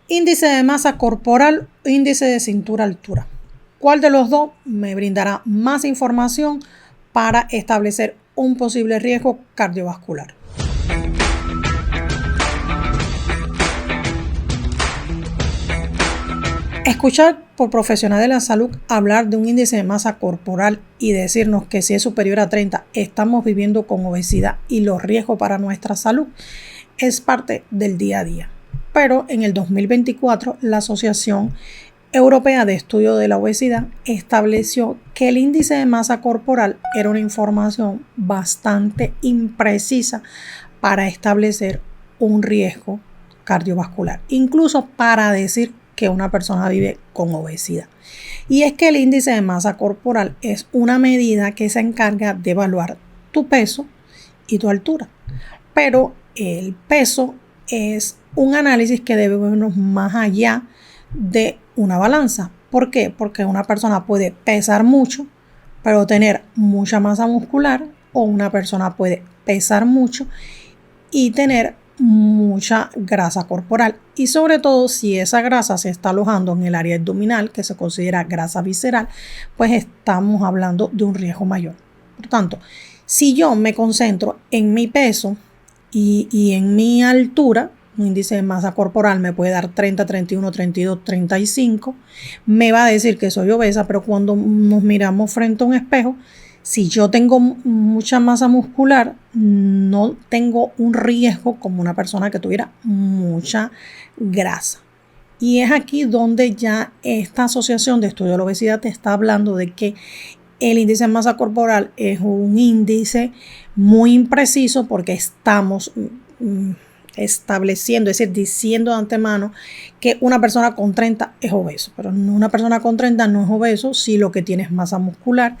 Índice de masa corporal, índice de cintura-altura. ¿Cuál de los dos me brindará más información para establecer un posible riesgo cardiovascular? Escuchar por profesionales de la salud hablar de un índice de masa corporal y decirnos que si es superior a 30 estamos viviendo con obesidad y los riesgos para nuestra salud es parte del día a día. Pero en el 2024 la Asociación Europea de Estudio de la Obesidad estableció que el índice de masa corporal era una información bastante imprecisa para establecer un riesgo cardiovascular, incluso para decir que una persona vive con obesidad. Y es que el índice de masa corporal es una medida que se encarga de evaluar tu peso y tu altura. Pero el peso es un análisis que debe vernos más allá de una balanza. ¿Por qué? Porque una persona puede pesar mucho, pero tener mucha masa muscular, o una persona puede pesar mucho y tener mucha grasa corporal, y sobre todo si esa grasa se está alojando en el área abdominal, que se considera grasa visceral, pues estamos hablando de un riesgo mayor. Por tanto, si yo me concentro en mi peso y en mi altura, un índice de masa corporal me puede dar 30, 31, 32, 35, me va a decir que soy obesa, pero cuando nos miramos frente a un espejo, si yo tengo mucha masa muscular, no tengo un riesgo como una persona que tuviera mucha grasa. Y es aquí donde ya esta Asociación de Estudio de la Obesidad te está hablando de que el índice de masa corporal es un índice muy impreciso porque estamos estableciendo, es decir, diciendo de antemano que una persona con 30 es obeso. Pero una persona con 30 no es obeso si lo que tiene es masa muscular.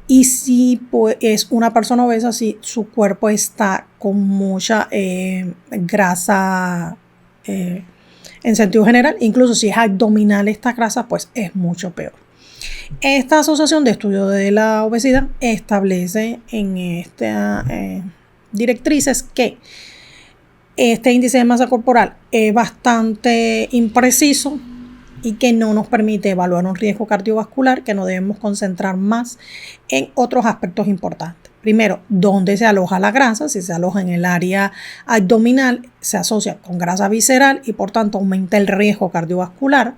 Y si pues, es una persona obesa, si su cuerpo está con mucha grasa en sentido general, incluso si es abdominal esta grasa, pues es mucho peor. Esta Asociación de Estudio de la Obesidad establece en estas directrices que este índice de masa corporal es bastante impreciso y que no nos permite evaluar un riesgo cardiovascular, que nos debemos concentrar más en otros aspectos importantes. Primero, ¿dónde se aloja la grasa? Si se aloja en el área abdominal, se asocia con grasa visceral y por tanto aumenta el riesgo cardiovascular.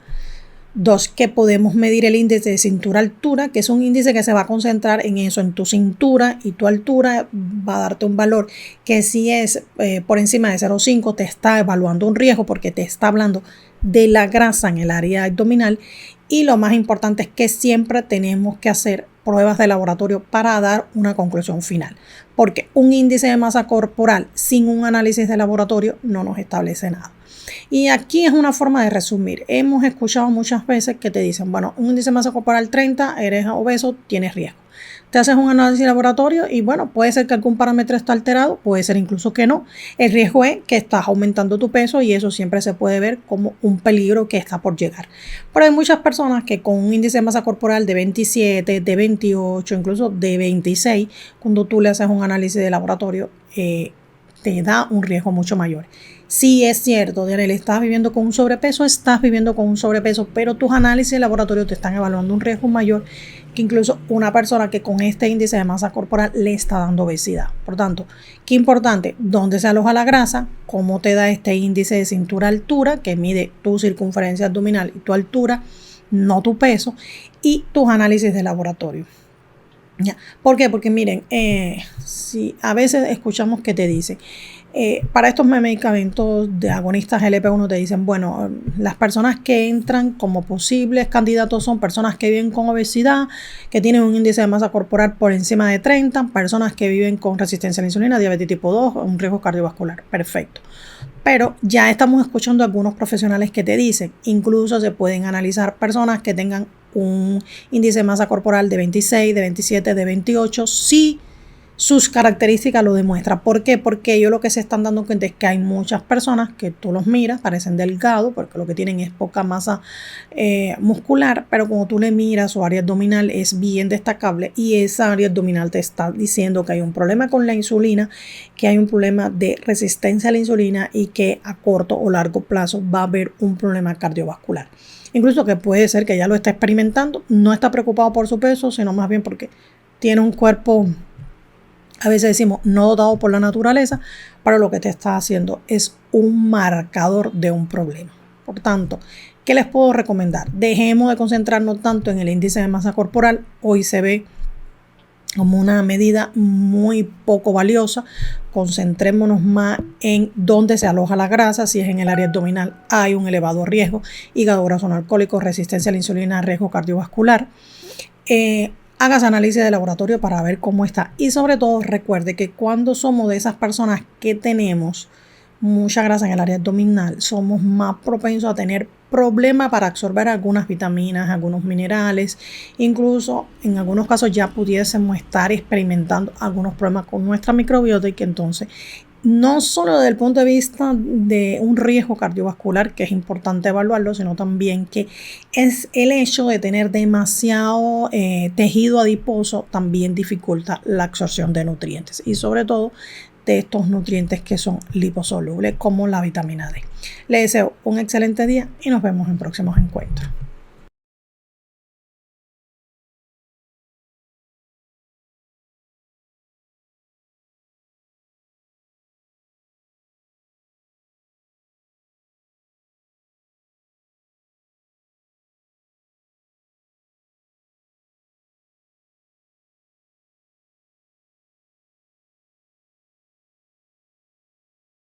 Dos, que podemos medir el índice de cintura-altura, que es un índice que se va a concentrar en eso, en tu cintura, y tu altura va a darte un valor que si es por encima de 0,5 te está evaluando un riesgo porque te está hablando de la grasa en el área abdominal. Y lo más importante es que siempre tenemos que hacer pruebas de laboratorio para dar una conclusión final, porque un índice de masa corporal sin un análisis de laboratorio no nos establece nada. Y aquí es una forma de resumir. Hemos escuchado muchas veces que te dicen, bueno, un índice de masa corporal 30, eres obeso, tienes riesgo. Te haces un análisis de laboratorio y bueno, puede ser que algún parámetro esté alterado, puede ser incluso que no. El riesgo es que estás aumentando tu peso y eso siempre se puede ver como un peligro que está por llegar. Pero hay muchas personas que con un índice de masa corporal de 27, de 28, incluso de 26, cuando tú le haces un análisis de laboratorio, te da un riesgo mucho mayor. Sí es cierto, Dianel, estás viviendo con un sobrepeso, pero tus análisis de laboratorio te están evaluando un riesgo mayor que incluso una persona que con este índice de masa corporal le está dando obesidad. Por tanto, qué importante, dónde se aloja la grasa, cómo te da este índice de cintura-altura, que mide tu circunferencia abdominal y tu altura, no tu peso, y tus análisis de laboratorio. ¿Ya? ¿Por qué? Porque miren, si a veces escuchamos que te dicen, para estos medicamentos de agonistas GLP-1 te dicen, bueno, las personas que entran como posibles candidatos son personas que viven con obesidad, que tienen un índice de masa corporal por encima de 30, personas que viven con resistencia a la insulina, diabetes tipo 2, un riesgo cardiovascular. Perfecto. Pero ya estamos escuchando a algunos profesionales que te dicen, incluso se pueden analizar personas que tengan un índice de masa corporal de 26, de 27, de 28, si sus características lo demuestran. ¿Por qué? Porque ellos lo que se están dando cuenta es que hay muchas personas que tú los miras, parecen delgados, porque lo que tienen es poca masa muscular, pero cuando tú le miras, su área abdominal es bien destacable y esa área abdominal te está diciendo que hay un problema con la insulina, que hay un problema de resistencia a la insulina y que a corto o largo plazo va a haber un problema cardiovascular. Incluso que puede ser que ya lo está experimentando, no está preocupado por su peso, sino más bien porque tiene un cuerpo, a veces decimos, no dotado por la naturaleza, pero lo que te está haciendo es un marcador de un problema. Por tanto, ¿qué les puedo recomendar? Dejemos de concentrarnos tanto en el índice de masa corporal. Hoy se ve como una medida muy poco valiosa. Concentrémonos más en dónde se aloja la grasa. Si es en el área abdominal, hay un elevado riesgo. Hígado graso no alcohólico, resistencia a la insulina, riesgo cardiovascular. Hagas análisis de laboratorio para ver cómo está. Y sobre todo, recuerde que cuando somos de esas personas que tenemos mucha grasa en el área abdominal, somos más propensos a tener problemas para absorber algunas vitaminas, algunos minerales. Incluso en algunos casos ya pudiésemos estar experimentando algunos problemas con nuestra microbiota y que entonces no solo desde el punto de vista de un riesgo cardiovascular, que es importante evaluarlo, sino también que es el hecho de tener demasiado tejido adiposo también dificulta la absorción de nutrientes y sobre todo de estos nutrientes que son liposolubles como la vitamina D. Les deseo un excelente día y nos vemos en próximos encuentros.